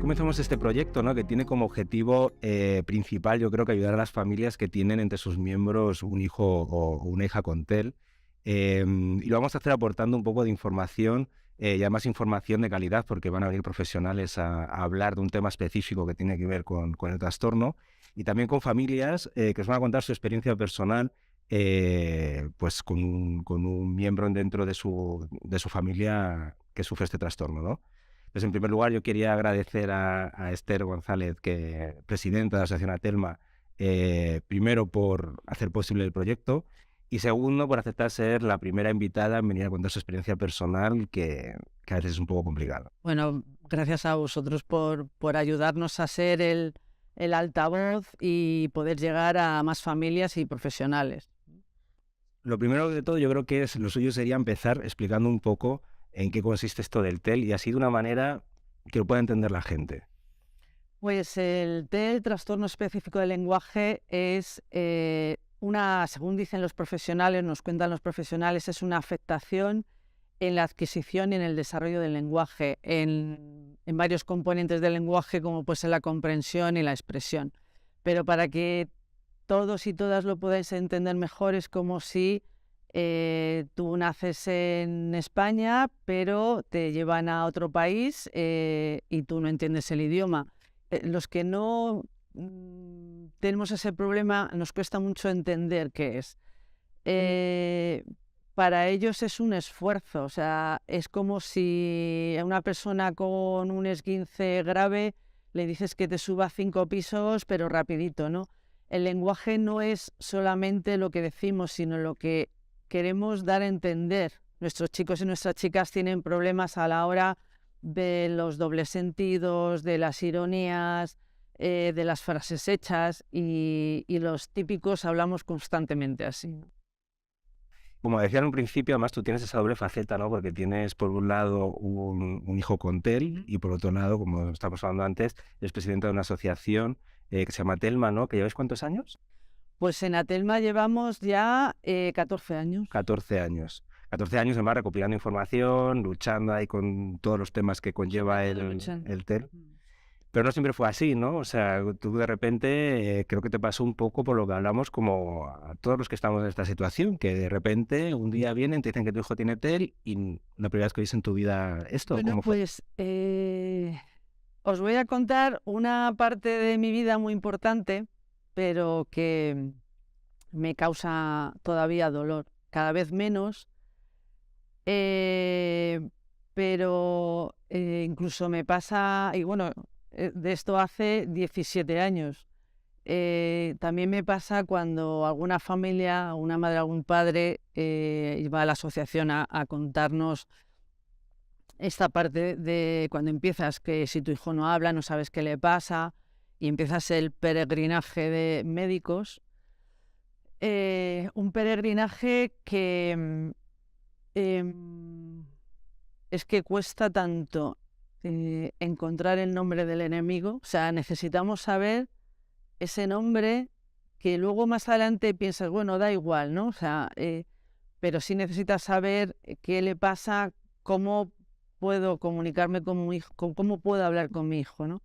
comenzamos este proyecto, ¿no? Que tiene como objetivo principal, yo creo, que ayudar a las familias que tienen entre sus miembros un hijo o una hija con TEL. Y lo vamos a hacer aportando un poco de información y además información de calidad, porque van a venir profesionales a hablar de un tema específico que tiene que ver con el trastorno, y también con familias que os van a contar su experiencia personal, pues con un miembro dentro de su familia que sufre este trastorno, ¿no? Entonces, en primer lugar, yo quería agradecer a Esther González, presidenta de la Asociación Atelma, primero por hacer posible el proyecto y segundo por aceptar ser la primera invitada en venir a contar su experiencia personal, que a veces es un poco complicado. Bueno, gracias a vosotros por ayudarnos a ser el altavoz y poder llegar a más familias y profesionales. Lo primero de todo, yo creo que lo suyo sería empezar explicando un poco en qué consiste esto del TEL y así de una manera que lo pueda entender la gente. Pues el TEL, trastorno específico del lenguaje, es según dicen los profesionales, nos cuentan los profesionales, es una afectación en la adquisición y en el desarrollo del lenguaje, en varios componentes del lenguaje, como puede ser la comprensión y la expresión. Pero para que todos y todas lo podáis entender mejor, es como si tú naces en España, pero te llevan a otro país y tú no entiendes el idioma. Los que no tenemos ese problema, nos cuesta mucho entender qué es. Para ellos es un esfuerzo, o sea, es como si a una persona con un esguince grave le dices que te suba 5 pisos, pero rapidito, ¿no? El lenguaje no es solamente lo que decimos, sino lo que queremos dar a entender. Nuestros chicos y nuestras chicas tienen problemas a la hora de los dobles sentidos, de las ironías, de las frases hechas y los típicos hablamos constantemente así. Como decía en un principio, además tú tienes esa doble faceta, ¿no? Porque tienes por un lado un hijo con TEL y por otro lado, como estábamos hablando antes, eres presidenta de una asociación que se llama Telma, ¿no? ¿Que lleváis cuántos años? Pues en Atelma llevamos ya 14 años. 14 años. 14 años además recopilando información, luchando ahí con todos los temas que conlleva Luchando. el TEL. Pero no siempre fue así, ¿no? O sea, tú de repente creo que te pasó un poco por lo que hablamos como a todos los que estamos en esta situación, que de repente un día vienen, te dicen que tu hijo tiene TEL y la primera vez que oís en tu vida esto, Bueno, ¿cómo fue? pues os voy a contar una parte de mi vida muy importante, pero que me causa todavía dolor, cada vez menos, eh, pero incluso me pasa, y bueno, de esto hace 17 años. También me pasa cuando alguna familia, una madre, algún padre, va a la asociación a contarnos esta parte de cuando empiezas, que si tu hijo no habla, no sabes qué le pasa, y empiezas el peregrinaje de médicos. Un peregrinaje que es que cuesta tanto encontrar el nombre del enemigo. O sea, necesitamos saber ese nombre que luego más adelante piensas, bueno, da igual, ¿no? O sea, pero sí necesitas saber qué le pasa, cómo puedo comunicarme con mi hijo, cómo puedo hablar con mi hijo, ¿no?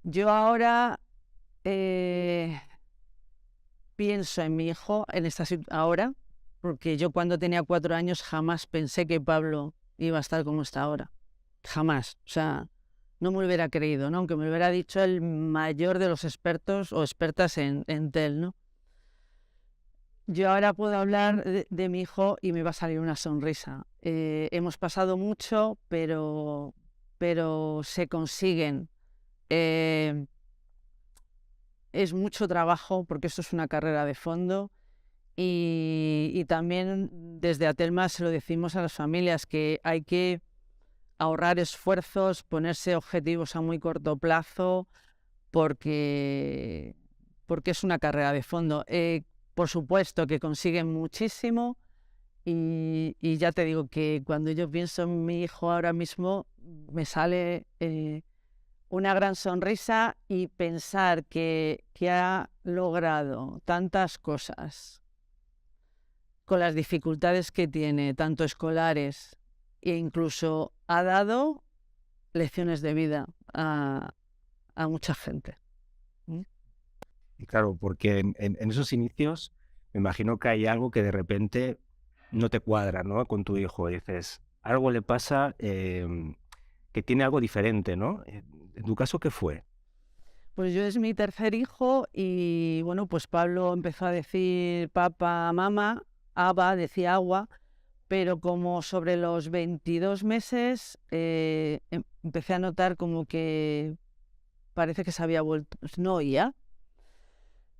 Yo ahora pienso en mi hijo ahora, porque yo cuando tenía 4 años jamás pensé que Pablo iba a estar como está ahora. Jamás. O sea, no me hubiera creído, ¿no? Aunque me hubiera dicho el mayor de los expertos o expertas en TEL, ¿no? Yo ahora puedo hablar de mi hijo y me va a salir una sonrisa. Hemos pasado mucho, pero se consiguen. Es mucho trabajo porque esto es una carrera de fondo y también desde Atelma se lo decimos a las familias que hay que ahorrar esfuerzos, ponerse objetivos a muy corto plazo porque es una carrera de fondo. Por supuesto que consiguen muchísimo y ya te digo que cuando yo pienso en mi hijo ahora mismo me sale una gran sonrisa y pensar que ha logrado tantas cosas con las dificultades que tiene, tanto escolares e incluso ha dado lecciones de vida a mucha gente. ¿Mm? Y claro, porque en esos inicios me imagino que hay algo que de repente no te cuadra, ¿no? Con tu hijo. Y dices, algo le pasa que tiene algo diferente, ¿no? En tu caso, ¿qué fue? Pues yo es mi tercer hijo y bueno, pues Pablo empezó a decir papá, mamá, Aba, decía agua, pero como sobre los 22 meses empecé a notar como que parece que se había vuelto, no oía.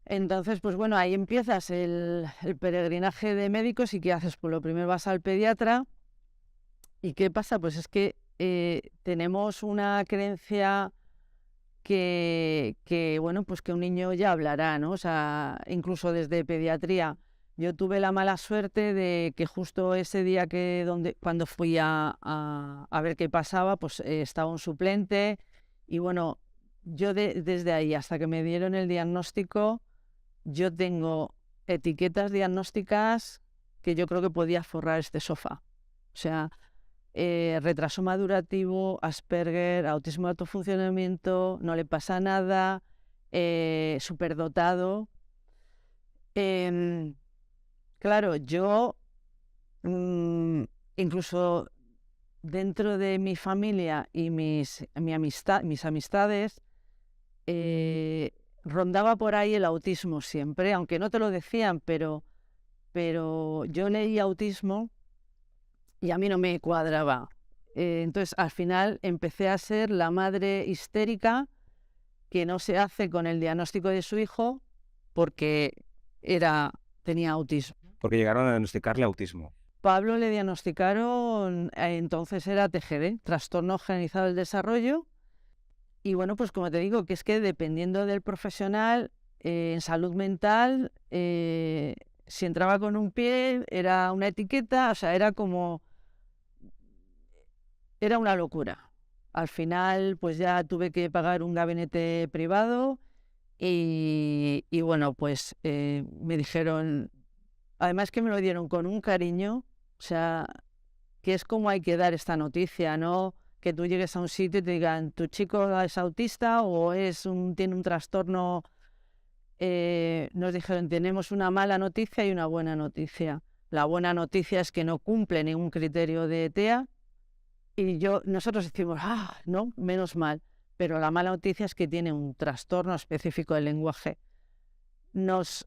Entonces, pues bueno, ahí empiezas el peregrinaje de médicos y ¿qué haces? Pues lo primero vas al pediatra y ¿qué pasa? Pues es que tenemos una creencia bueno, pues que un niño ya hablará, ¿no? O sea, incluso desde pediatría. Yo tuve la mala suerte de que justo ese día cuando fui a ver qué pasaba, pues estaba un suplente y bueno, yo desde ahí hasta que me dieron el diagnóstico, yo tengo etiquetas diagnósticas que yo creo que podía forrar este sofá. O sea, retraso madurativo, Asperger, autismo de alto funcionamiento, no le pasa nada, superdotado. Em, claro, yo incluso dentro de mi familia y mis amistades, rondaba por ahí el autismo siempre, aunque no te lo decían, pero yo leí autismo y a mí no me cuadraba. Entonces, al final empecé a ser la madre histérica que no se hace con el diagnóstico de su hijo porque tenía autismo. Porque llegaron a diagnosticarle autismo. Pablo le diagnosticaron, entonces era TGD, trastorno generalizado del desarrollo. Y bueno, pues como te digo, que es que dependiendo del profesional, en salud mental, si entraba con un pie, era una etiqueta, o sea, era una locura. Al final, pues ya tuve que pagar un gabinete privado y bueno, pues me dijeron, además que me lo dieron con un cariño, o sea, que es como hay que dar esta noticia, ¿no? Que tú llegues a un sitio y te digan, tu chico es autista o tiene un trastorno. Nos dijeron, tenemos una mala noticia y una buena noticia. La buena noticia es que no cumple ningún criterio de TEA. Y nosotros decimos, no, menos mal. Pero la mala noticia es que tiene un trastorno específico del lenguaje. Nos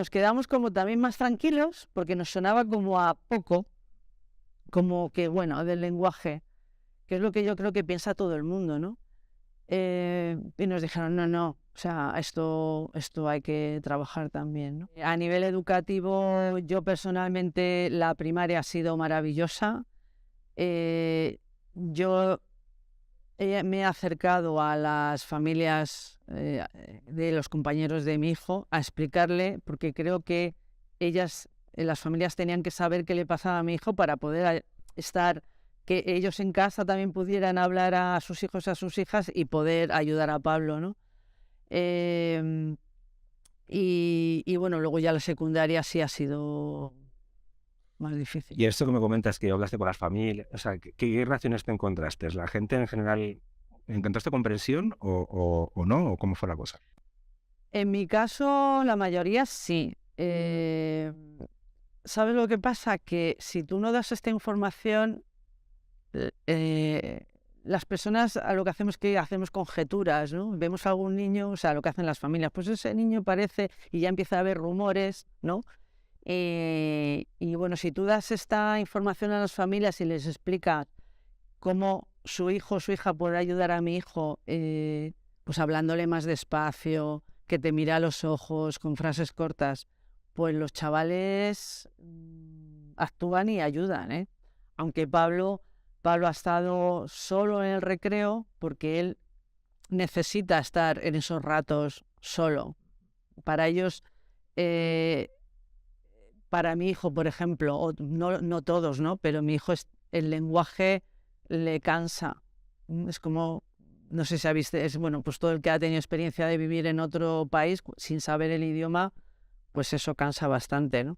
quedamos como también más tranquilos porque nos sonaba como a poco, como que, bueno, del lenguaje, que es lo que yo creo que piensa todo el mundo, ¿no? Y nos dijeron, no, o sea, esto hay que trabajar también, ¿no? A nivel educativo, yo personalmente, la primaria ha sido maravillosa. Yo me he acercado a las familias de los compañeros de mi hijo a explicarle, porque creo que las familias tenían que saber qué le pasaba a mi hijo para poder que ellos en casa también pudieran hablar a sus hijos y a sus hijas y poder ayudar a Pablo, ¿no? Y bueno, luego ya la secundaria sí ha sido más difícil. Y esto que me comentas, que hablaste con las familias, o sea, ¿qué relaciones te encontraste? ¿La gente en general encontraste comprensión o no? ¿O cómo fue la cosa? En mi caso, la mayoría sí. ¿Sabes lo que pasa? Que si tú no das esta información, las personas a lo que hacemos es que hacemos conjeturas, ¿no? Vemos a algún niño, o sea, lo que hacen las familias, pues ese niño parece, y ya empieza a haber rumores, ¿no? Y bueno, si tú das esta información a las familias y les explicas cómo su hijo o su hija puede ayudar a mi hijo, pues hablándole más despacio, que te mira a los ojos con frases cortas, pues los chavales actúan y ayudan, ¿eh? Aunque Pablo ha estado solo en el recreo porque él necesita estar en esos ratos solo. Para ellos, para mi hijo, por ejemplo, o no todos, ¿no? Pero mi hijo, el lenguaje le cansa. Es como, no sé si ha visto, bueno, pues todo el que ha tenido experiencia de vivir en otro país sin saber el idioma, pues eso cansa bastante, ¿no?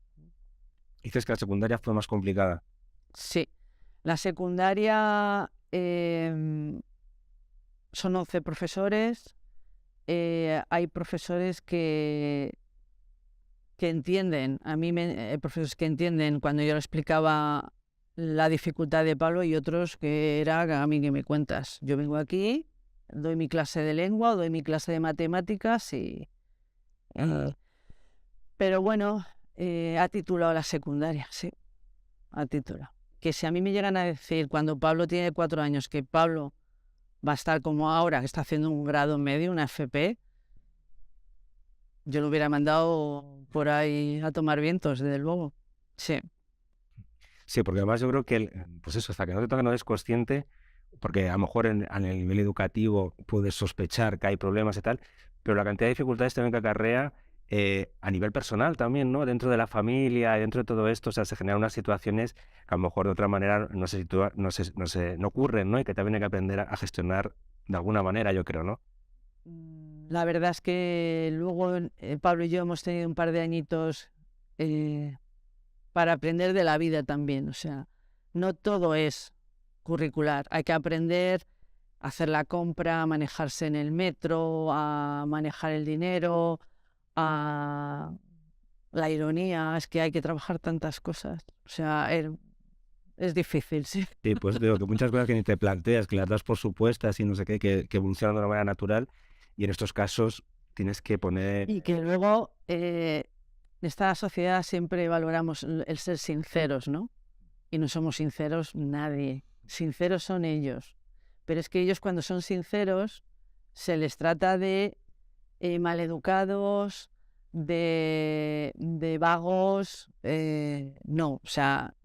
Dices que la secundaria fue más complicada. Sí. La secundaria, son 11 profesores. Hay profesores que entienden, hay profesores que entienden cuando yo le explicaba la dificultad de Pablo, y otros que era a mí que me cuentas. Yo vengo aquí, doy mi clase de lengua o doy mi clase de matemáticas pero bueno, ha titulado la secundaria, sí, ha titulado. Que si a mí me llegan a decir cuando Pablo tiene 4 años que Pablo va a estar como ahora, que está haciendo un grado medio, una FP, yo lo hubiera mandado por ahí a tomar vientos, desde luego. Sí. Sí, porque además yo creo que, pues eso, hasta que no te toque no eres consciente, porque a lo mejor a nivel educativo puedes sospechar que hay problemas y tal, pero la cantidad de dificultades también que acarrea a nivel personal también, ¿no? Dentro de la familia, dentro de todo esto, o sea, se generan unas situaciones que a lo mejor de otra manera no ocurren, ¿no? Y que también hay que aprender a gestionar de alguna manera, yo creo, ¿no? La verdad es que luego Pablo y yo hemos tenido un par de añitos para aprender de la vida también. O sea, no todo es curricular. Hay que aprender a hacer la compra, a manejarse en el metro, a manejar el dinero, a la ironía. Es que hay que trabajar tantas cosas. O sea, es difícil, sí. Sí, pues digo que muchas cosas que ni te planteas, que las das por supuestas y no sé qué, que evolucionan de una manera natural, y en estos casos tienes que poner... Y que luego en esta sociedad siempre valoramos el ser sinceros, ¿no? Y no somos sinceros nadie. Sinceros son ellos. Pero es que ellos, cuando son sinceros, se les trata de maleducados, de vagos. No, o sea,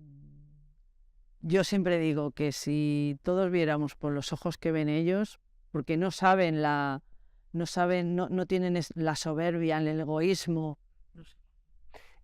yo siempre digo que si todos viéramos por los ojos que ven ellos, porque no saben no tienen la soberbia, el egoísmo.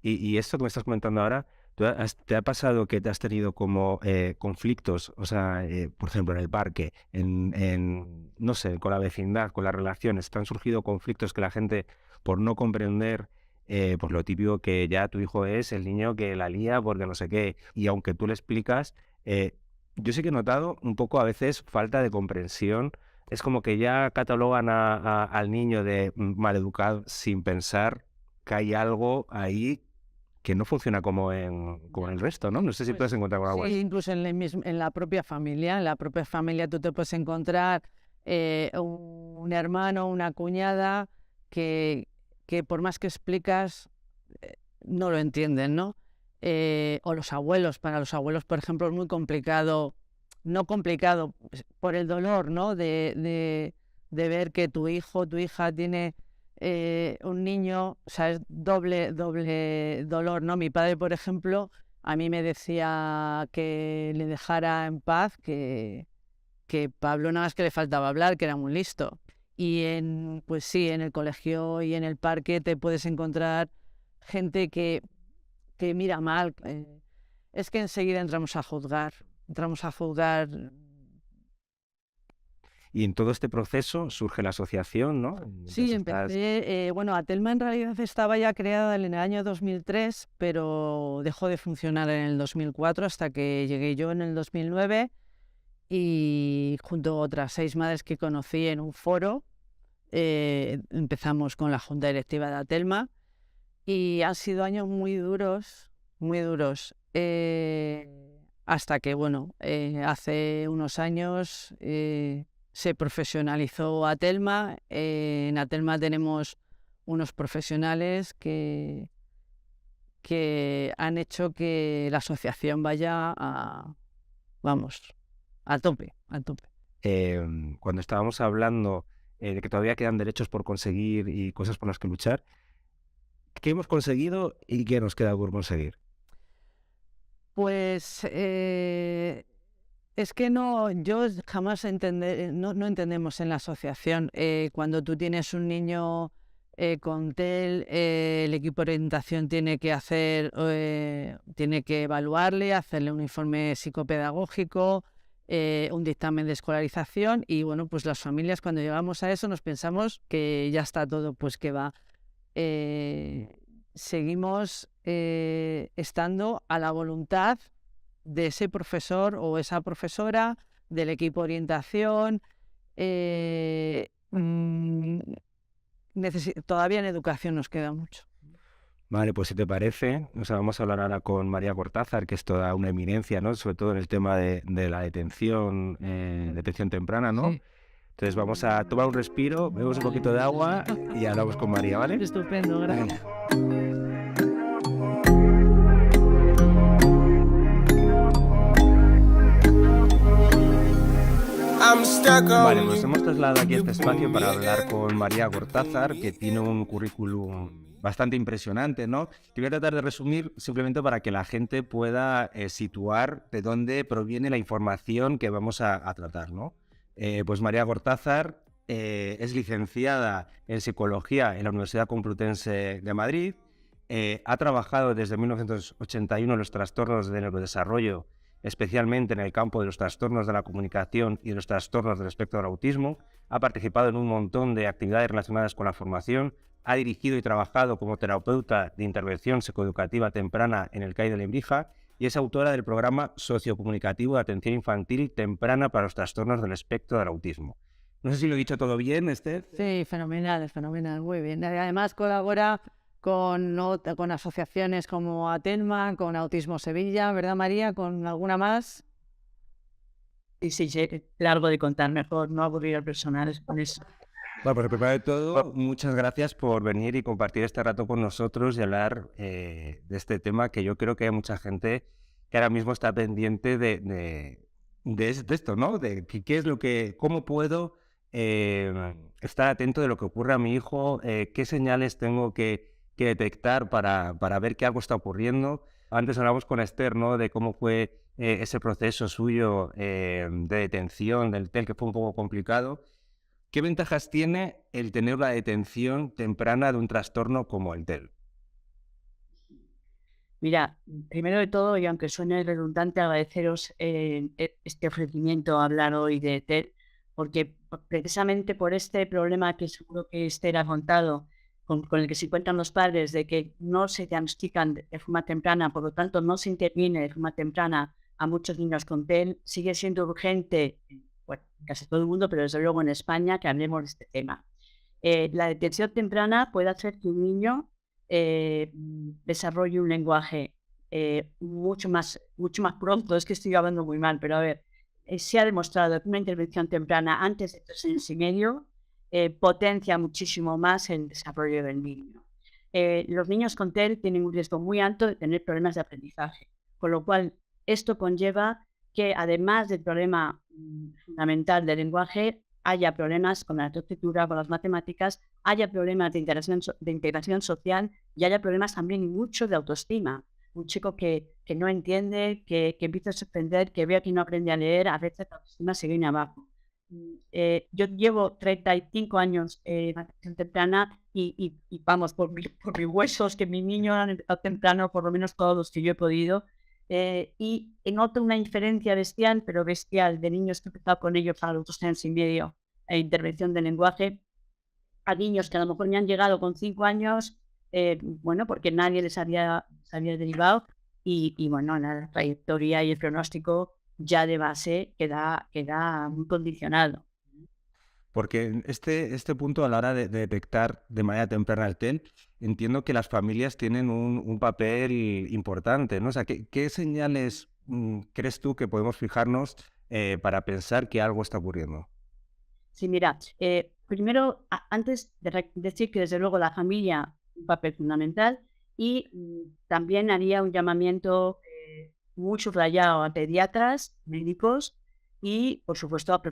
Y esto que me estás comentando ahora, ¿te ha pasado que te has tenido como conflictos, o sea, por ejemplo, en el parque, no sé, con la vecindad, con las relaciones, te han surgido conflictos que la gente, por no comprender, pues lo típico que ya tu hijo es el niño que la lía porque no sé qué, y aunque tú le explicas, yo sí que he notado un poco a veces falta de comprensión. Es como que ya catalogan al niño de maleducado sin pensar que hay algo ahí que no funciona como en el resto, ¿no? No sé si puedes Pues encontrar algo sí, así. incluso en la propia familia. En la propia familia tú te puedes encontrar un hermano, una cuñada que por más que explicas no lo entienden, ¿no? O los abuelos. Para los abuelos, por ejemplo, es muy complicado, no complicado, por el dolor, ¿no? De ver que tu hijo, tu hija tiene un niño. O sea, es doble dolor, ¿no? Mi padre, por ejemplo, a mí me decía que le dejara en paz, que Pablo nada más que le faltaba hablar, que era muy listo. Y pues sí, en el colegio y en el parque te puedes encontrar gente que mira mal. Es que enseguida entramos a juzgar. Y en todo este proceso surge la asociación, ¿no? Sí, Mientras estás... empecé, bueno, Atelma en realidad estaba ya creada en el año 2003, pero dejó de funcionar en el 2004 hasta que llegué yo en el 2009, y junto a otras 6 madres que conocí en un foro, empezamos con la junta directiva de Atelma, y han sido años muy duros, hasta que, bueno, hace unos años se profesionalizó Atelma. En Atelma tenemos unos profesionales que han hecho que la asociación vaya vamos, a tope, a tope. Cuando estábamos hablando de que todavía quedan derechos por conseguir y cosas por las que luchar, ¿qué hemos conseguido y qué nos queda por conseguir? Pues es que yo jamás no entendemos en la asociación. Cuando tú tienes un niño con TEL, el equipo de orientación tiene que evaluarle, hacerle un informe psicopedagógico, un dictamen de escolarización, y bueno, pues las familias, cuando llegamos a eso, nos pensamos que ya está todo, pues que va. Seguimos estando a la voluntad de ese profesor o esa profesora, del equipo de orientación. Todavía en educación nos queda mucho. Vale, pues si te parece, vamos a hablar ahora con María Cortázar, que es toda una eminencia, ¿no? Sobre todo en el tema de la detención temprana, ¿no? Sí. Entonces vamos a tomar un respiro, bebemos un poquito de agua y hablamos con María, ¿vale? Estupendo, gracias. Vale, nos hemos trasladado aquí a este espacio para hablar con María Cortázar, que tiene un currículum bastante impresionante, ¿no? Te voy a tratar de resumir simplemente para que la gente pueda situar de dónde proviene la información que vamos a tratar, ¿no? Pues María Cortázar es licenciada en Psicología en la Universidad Complutense de Madrid, ha trabajado desde 1981 en los trastornos de neurodesarrollo, especialmente en el campo de los trastornos de la comunicación y de los trastornos del espectro del autismo. Ha participado en un montón de actividades relacionadas con la formación, ha dirigido y trabajado como terapeuta de intervención psicoeducativa temprana en el CAI de Lebrija y es autora del programa sociocomunicativo de atención infantil temprana para los trastornos del espectro del autismo. No sé si lo he dicho todo bien, Esther. Sí, fenomenal, muy bien. Además colabora con asociaciones como Atenma, con Autismo Sevilla, ¿verdad, María? ¿Con alguna más? Sí, largo de contar, mejor no aburrir al personal con eso. Bueno, pues primero de todo, muchas gracias por venir y compartir este rato con nosotros y hablar de este tema que yo creo que hay mucha gente que ahora mismo está pendiente de esto, ¿no? De qué es lo que, cómo puedo estar atento de lo que ocurre a mi hijo, qué señales tengo que detectar para ver que algo está ocurriendo. Antes hablamos con Esther, ¿no? De cómo fue ese proceso suyo de detención del TEL, que fue un poco complicado. ¿Qué ventajas tiene el tener una detención temprana de un trastorno como el TEL? Mira, primero de todo, y aunque suene redundante, agradeceros este ofrecimiento a hablar hoy de TEL, porque precisamente por este problema que seguro que Esther ha contado, con el que se encuentran los padres, de que no se diagnostican de forma temprana, por lo tanto no se interviene de forma temprana a muchos niños con TEL, sigue siendo urgente, bueno, casi todo el mundo, pero desde luego en España, que hablemos de este tema. La detención temprana puede hacer que un niño desarrolle un lenguaje mucho más pronto. Es que estoy hablando muy mal, pero a ver, se ha demostrado que una intervención temprana antes de 3 años y medio potencia muchísimo más el desarrollo del niño. Los niños con TEL tienen un riesgo muy alto de tener problemas de aprendizaje, con lo cual esto conlleva que además del problema fundamental del lenguaje, haya problemas con la escritura, con las matemáticas, haya problemas de integración social y haya problemas también mucho de autoestima. Un chico que no entiende, que empieza a suspender, que ve que no aprende a leer, a veces la autoestima se viene abajo. Yo llevo 35 años en atención temprana y vamos, por mis huesos, que mi niño ha empezado temprano, por lo menos todos los que yo he podido, y noto una diferencia bestial, pero bestial, de niños que he empezado con ellos a los 2 años y medio e intervención de lenguaje, a niños que a lo mejor me han llegado con 5 años, bueno, porque nadie les había derivado, y bueno, la trayectoria y el pronóstico ya de base queda muy condicionado. Porque en este punto, a la hora de detectar de manera temprana el TEL, entiendo que las familias tienen un papel importante, ¿no? O sea, ¿qué señales crees tú que podemos fijarnos para pensar que algo está ocurriendo? Sí, mira, primero, antes de decir que desde luego la familia un papel fundamental y también haría un llamamiento muy subrayado a pediatras, médicos y, por supuesto, a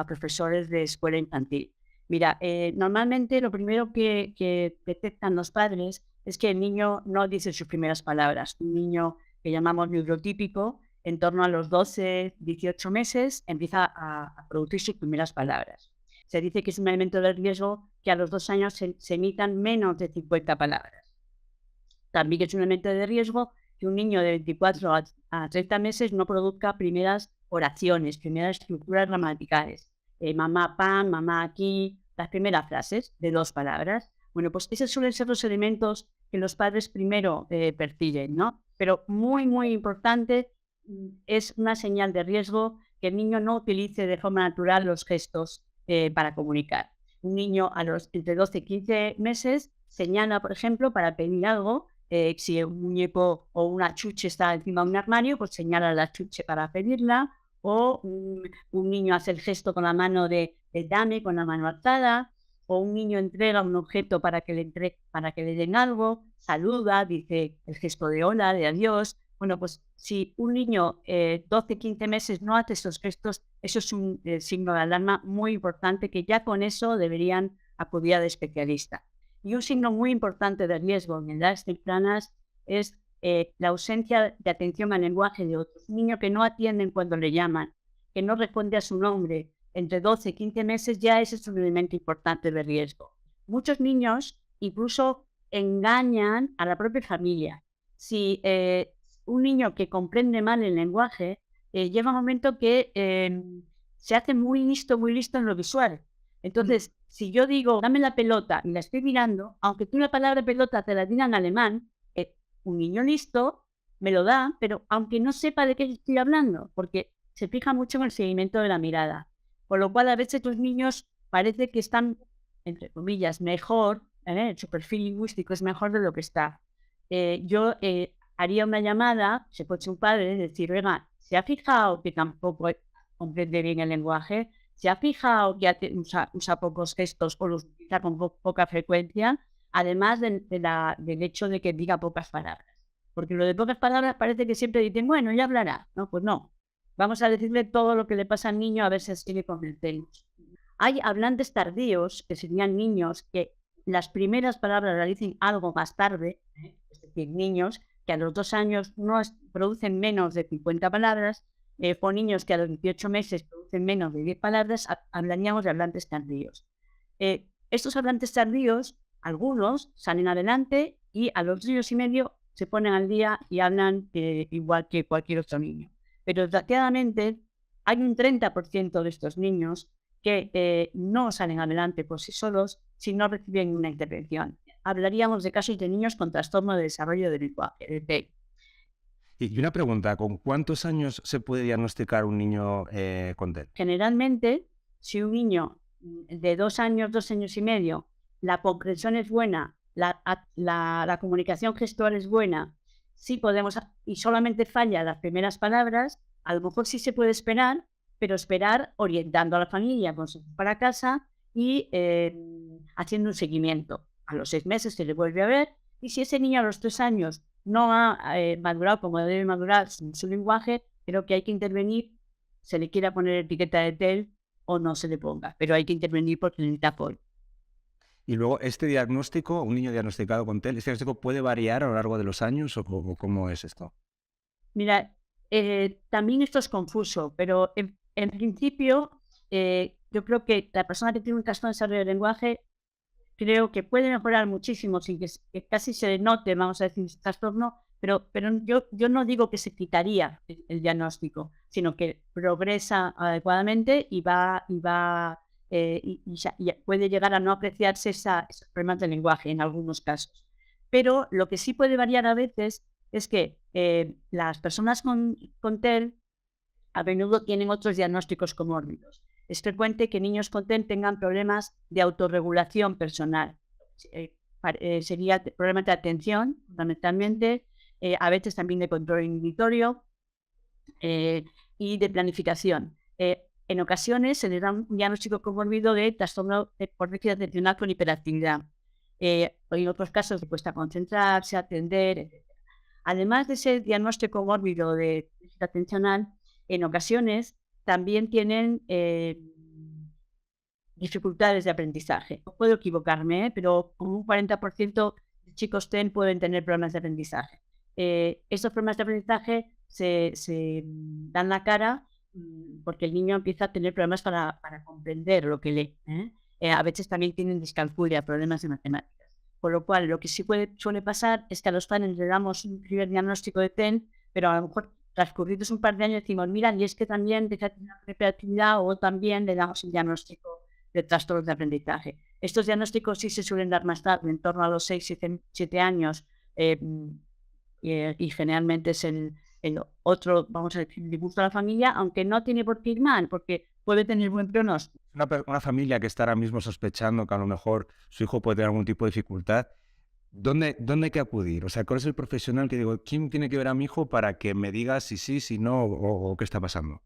profesores de escuela infantil. Mira, normalmente lo primero que detectan los padres es que el niño no dice sus primeras palabras. Un niño que llamamos neurotípico, en torno a los 12, 18 meses, empieza a producir sus primeras palabras. Se dice que es un elemento de riesgo que a los 2 años se emitan menos de 50 palabras. También es un elemento de riesgo que un niño de 24 a 30 meses no produzca primeras oraciones, primeras estructuras gramaticales. Mamá pan, mamá aquí, las primeras frases de 2 palabras. Bueno, pues esos suelen ser los elementos que los padres primero perciben, ¿no? Pero muy, muy importante, es una señal de riesgo que el niño no utilice de forma natural los gestos, para comunicar. Un niño entre 12 y 15 meses señala, por ejemplo, para pedir algo. Si un muñeco o una chuche está encima de un armario, pues señala la chuche para pedirla. O un niño hace el gesto con la mano de dame, con la mano alzada. O un niño entrega un objeto para que le den algo, saluda, dice el gesto de hola, de adiós. Bueno, pues si un niño 12, 15 meses no hace esos gestos, eso es un signo de alarma muy importante, que ya con eso deberían acudir al especialista. Y un signo muy importante de riesgo en edades tempranas es la ausencia de atención al lenguaje de otros. Un niño que no atienden cuando le llaman, que no responde a su nombre, entre 12 y 15 meses, ya ese es un elemento importante de riesgo. Muchos niños incluso engañan a la propia familia. Si un niño que comprende mal el lenguaje, llega un momento que se hace muy listo en lo visual. Entonces, si yo digo, dame la pelota y la estoy mirando, aunque tú la palabra pelota te la diga en alemán, un niño listo me lo da, pero aunque no sepa de qué estoy hablando, porque se fija mucho en el seguimiento de la mirada. Por lo cual, a veces los niños parece que están, entre comillas, mejor, su perfil lingüístico es mejor de lo que está. Yo haría una llamada, se puede ser un padre, decir, oiga, ¿se ha fijado que tampoco comprende bien el lenguaje? ¿Se ha fijado que usa pocos gestos o los utiliza con poca frecuencia? Además del hecho de que diga pocas palabras. Porque lo de pocas palabras parece que siempre dicen, bueno, ya hablará. No, pues no. Vamos a decirle todo lo que le pasa al niño a ver si así le convencemos. Hay hablantes tardíos, que serían niños que las primeras palabras las dicen algo más tarde, es decir, niños que a los 2 años no producen menos de 50 palabras, o niños que a los 18 meses producen menos de 10 palabras, hablaríamos de hablantes tardíos. Estos hablantes tardíos, algunos salen adelante y a los 2 años y medio se ponen al día y hablan igual que cualquier otro niño. Pero desgraciadamente hay un 30% de estos niños que no salen adelante por sí solos si no reciben una intervención. Hablaríamos de casos de niños con trastorno de desarrollo del lenguaje, de TEA. Y una pregunta, ¿con cuántos años se puede diagnosticar un niño con TEA? Generalmente, si un niño de 2 años, 2 años y medio, la comprensión es buena, la comunicación gestual es buena, sí podemos, y solamente falla las primeras palabras, a lo mejor sí se puede esperar, pero esperar orientando a la familia para casa y haciendo un seguimiento. A los 6 meses se le vuelve a ver, y si ese niño a los 3 años no ha madurado como debe madurar su lenguaje, creo que hay que intervenir, se le quiera poner etiqueta de TEL o no se le ponga, pero hay que intervenir porque necesita apoyo. Y luego, ¿este diagnóstico, un niño diagnosticado con TEL, este diagnóstico puede variar a lo largo de los años o cómo es esto? Mira, también esto es confuso, pero en principio yo creo que la persona que tiene un trastorno de desarrollo del lenguaje creo que puede mejorar muchísimo sin que casi se note, vamos a decir, ese trastorno, pero yo no digo que se quitaría el diagnóstico, sino que progresa adecuadamente y puede llegar a no apreciarse esos problemas de lenguaje en algunos casos. Pero lo que sí puede variar a veces es que las personas con TEL a menudo tienen otros diagnósticos comórbidos. Es frecuente que niños con TEL tengan problemas de autorregulación personal. Sería problemas de atención, fundamentalmente, a veces también de control inhibitorio y de planificación. En ocasiones se le da un diagnóstico comórbido de trastorno por déficit atencional con hiperactividad. En otros casos le cuesta concentrarse, atender, etc. Además de ese diagnóstico comórbido de déficit atencional, en ocasiones también tienen dificultades de aprendizaje. No puedo equivocarme, pero como un 40% de chicos TEL pueden tener problemas de aprendizaje. Estos problemas de aprendizaje se dan la cara porque el niño empieza a tener problemas para comprender lo que lee. A veces también tienen discalculia, problemas de matemáticas. Por lo cual, lo que sí suele pasar es que a los padres le damos un primer diagnóstico de TEL, pero a lo mejor transcurridos un par de años decimos, mira, y es que también deja de tener hiperactividad, o también le damos un diagnóstico de trastornos de aprendizaje. Estos diagnósticos sí se suelen dar más tarde, en torno a los 6-7 años, y generalmente es el otro, vamos a decir, disgusto a la familia, aunque no tiene por qué ir mal, porque puede tener buen pronóstico. Una familia que está ahora mismo sospechando que a lo mejor su hijo puede tener algún tipo de dificultad, ¿dónde hay que acudir? O sea, ¿cuál es el profesional que digo, quién tiene que ver a mi hijo para que me diga si sí, si no o qué está pasando?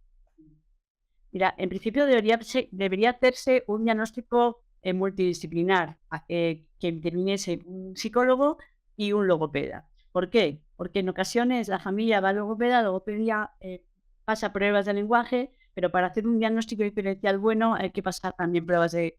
Mira, en principio debería hacerse un diagnóstico multidisciplinar que interviniese un psicólogo y un logopeda. ¿Por qué? Porque en ocasiones la familia va al logopeda, la logopedia pasa pruebas de lenguaje, pero para hacer un diagnóstico diferencial bueno hay que pasar también pruebas de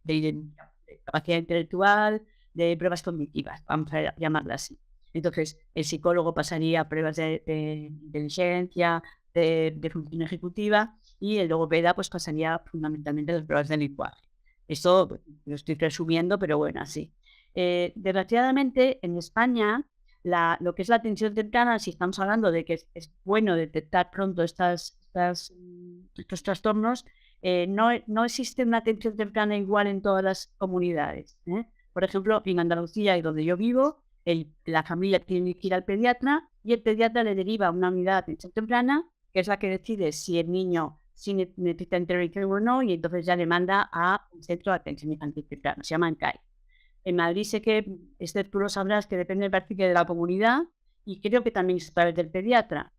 capacidad intelectual, de pruebas cognitivas, vamos a llamarlas así. Entonces, el psicólogo pasaría pruebas de inteligencia, de función ejecutiva, y el logopeda pues pasaría fundamentalmente las pruebas de lenguaje. Esto pues, lo estoy resumiendo, pero bueno, así. Desgraciadamente, en España, lo que es la atención temprana, si estamos hablando de que es bueno detectar pronto estos trastornos, no existe una atención temprana igual en todas las comunidades. Por ejemplo, en Andalucía, y donde yo vivo, la familia tiene que ir al pediatra y el pediatra le deriva a una unidad de atención temprana, que es la que decide si el niño necesita intervención o no, y entonces ya le manda a un centro de atención infantil temprana, se llama CAI. En Madrid sé que, tú lo sabrás, que depende del perfil de la comunidad, y creo que también es a través del pediatra.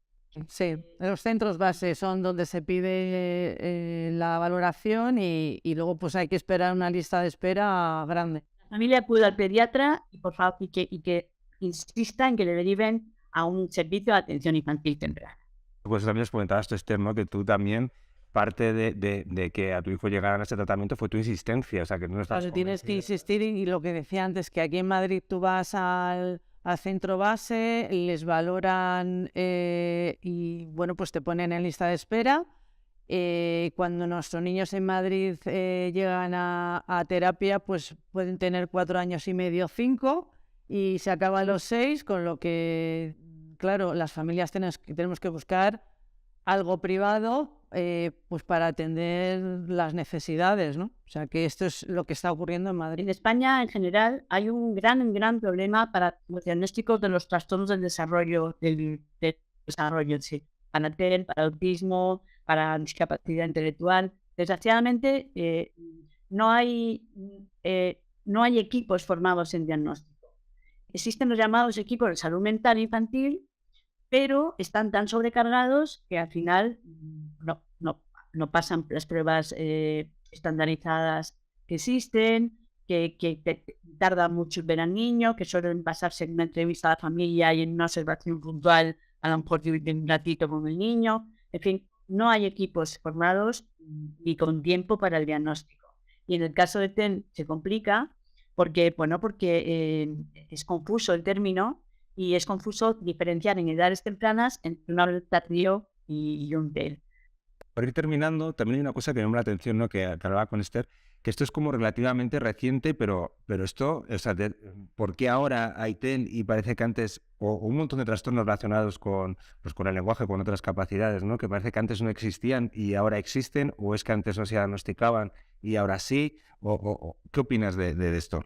Sí, los centros base son donde se pide la valoración y luego pues hay que esperar una lista de espera grande. La familia acude al pediatra y por favor que insista en que le deriven a un servicio de atención infantil temprana. Pues también les comentabas, Esther, ¿no? Que tú también, parte de que a tu hijo llegara a este tratamiento fue tu insistencia, o sea, que tú no estás Claro, tienes que convencida. insistir y lo que decía antes, que aquí en Madrid tú vas al centro base, les valoran y bueno, pues te ponen en lista de espera. Cuando nuestros niños en Madrid llegan a terapia, pues pueden tener 4 años y medio, 5, y se acaban los 6, con lo que, claro, las familias tenemos que buscar algo privado pues para atender las necesidades, ¿no? O sea, que esto es lo que está ocurriendo en Madrid. En España, en general, hay un gran problema para los diagnósticos de los trastornos del desarrollo, sí, para TEL, para autismo, para discapacidad intelectual. Desgraciadamente, no hay equipos formados en diagnóstico. Existen los llamados equipos de salud mental infantil, pero están tan sobrecargados que al final no pasan las pruebas estandarizadas que existen, que tarda mucho en ver al niño, que suelen pasarse en una entrevista a la familia y en una observación puntual, a lo mejor de un ratito con el niño. En fin, no hay equipos formados ni con tiempo para el diagnóstico. Y en el caso de TEN se complica porque es confuso el término, y es confuso diferenciar en edades tempranas entre un habla tardío y un TEL. Para ir terminando, también hay una cosa que me llama la atención, ¿no? Que hablaba con Esther, que esto es como relativamente reciente, pero esto, o sea, ¿por qué ahora hay TEL y parece que antes, o un montón de trastornos relacionados pues con el lenguaje, con otras capacidades, ¿no? Que parece que antes no existían y ahora existen, o es que antes no se diagnosticaban y ahora sí, ¿qué opinas de esto?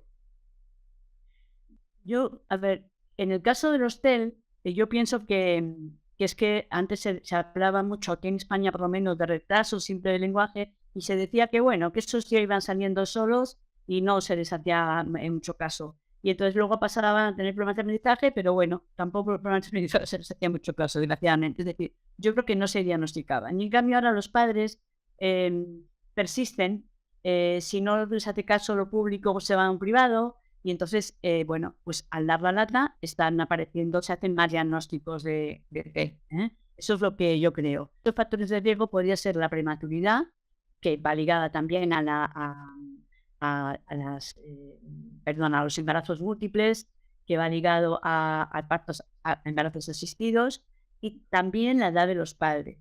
Yo, a ver, en el caso de los TEL, yo pienso que es que antes se hablaba mucho, aquí en España por lo menos, de retraso simple del lenguaje, y se decía que bueno, que esos ya iban saliendo solos y no se les hacía en mucho caso. Y entonces luego pasaban a tener problemas de aprendizaje, pero bueno, tampoco los problemas de aprendizaje se les hacía mucho caso, desgraciadamente. Es decir, yo creo que no se diagnosticaban. Y en cambio ahora los padres persisten, si no les hace caso lo público, se van a un privado. Y entonces, bueno, pues al dar la lata están apareciendo, se hacen más diagnósticos de TEL. Eso es lo que yo creo. Los factores de riesgo podría ser la prematuridad, que va ligada también a los embarazos múltiples, que va ligado a embarazos asistidos, y también la edad de los padres.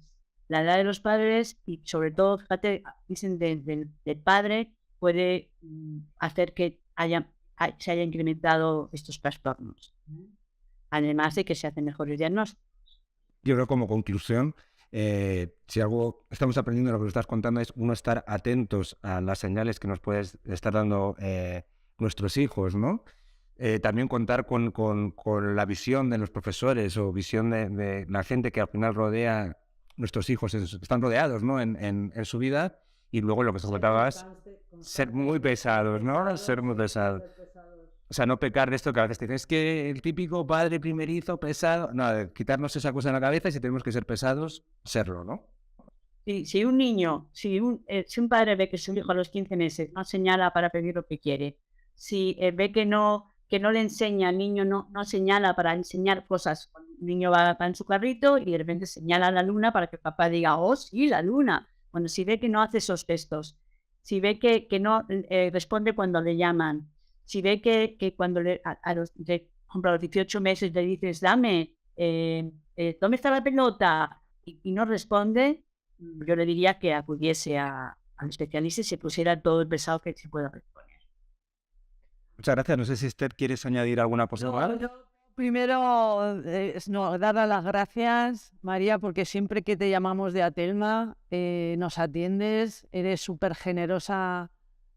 La edad de los padres y sobre todo, fíjate, dicen del padre puede hacer que se haya incrementado estos trastornos. Además de que se hacen mejores diagnósticos. Yo creo como conclusión, si algo estamos aprendiendo de lo que nos estás contando es uno estar atentos a las señales que nos pueden estar dando nuestros hijos, ¿no? también contar con la visión de los profesores o visión de la gente que al final rodea nuestros hijos, están rodeados, ¿no? en su vida, y luego lo que comentabas, ser muy pesados, ¿no? Ser muy pesados. O sea, no pecar de esto que a veces te dicen, es que el típico padre primerizo pesado. No, quitarnos esa cosa en la cabeza y si tenemos que ser pesados, serlo, ¿no? Si un niño, si un padre ve que su hijo a los 15 meses no señala para pedir lo que quiere, si ve que no le enseña, el niño no señala para enseñar cosas, el niño va en su carrito y de repente señala a la luna para que el papá diga, oh sí, la luna. Bueno, si ve que no hace esos gestos, si ve que no responde cuando le llaman, si ve que cuando por ejemplo, a los 18 meses le dices, dame, ¿dónde está la pelota? Y no responde, yo le diría que acudiese al especialista y se pusiera todo el pesado que se pueda responder. Muchas gracias. No sé si Esther quieres añadir alguna cosa más. Primero, darle las gracias, María, porque siempre que te llamamos de Atelma nos atiendes, eres súper generosa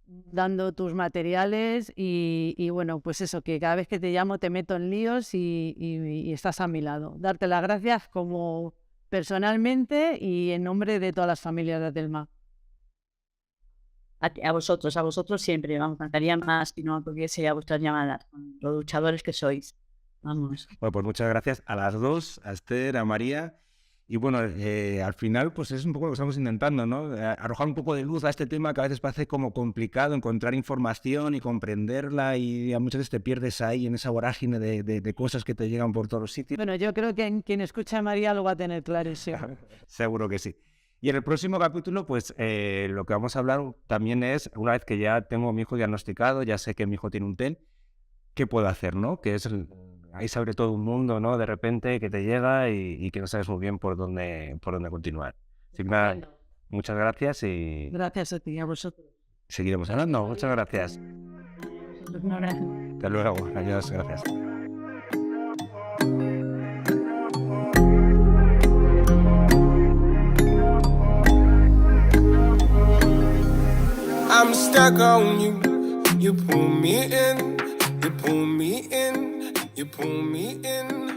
dando tus materiales y bueno, pues eso, que cada vez que te llamo te meto en líos y estás a mi lado. Darte las gracias como personalmente y en nombre de todas las familias de Atelma. A vosotros siempre, vamos, cantaría más si no tuviese a vuestras llamadas, con los luchadores que sois. Vamos. Bueno, pues muchas gracias a las dos, a Esther, a María. Y bueno, al final, pues es un poco lo que estamos intentando, ¿no? Arrojar un poco de luz a este tema que a veces parece como complicado encontrar información y comprenderla y a muchas veces te pierdes ahí en esa vorágine de cosas que te llegan por todos los sitios. Bueno, yo creo que quien escucha a María lo va a tener claro, sí. Seguro que sí. Y en el próximo capítulo, pues lo que vamos a hablar también es, una vez que ya tengo a mi hijo diagnosticado, ya sé que mi hijo tiene un TEL, ¿qué puedo hacer, no? Que es ahí se abre todo un mundo, ¿no? De repente que te llega y que no sabes muy bien por dónde continuar. Así que muchas gracias y... Gracias a ti, a vosotros. Seguiremos hablando. Muchas gracias. Hasta luego. Adiós. Gracias. I'm stuck on you. You pull me in, you pull me in, you pull me in.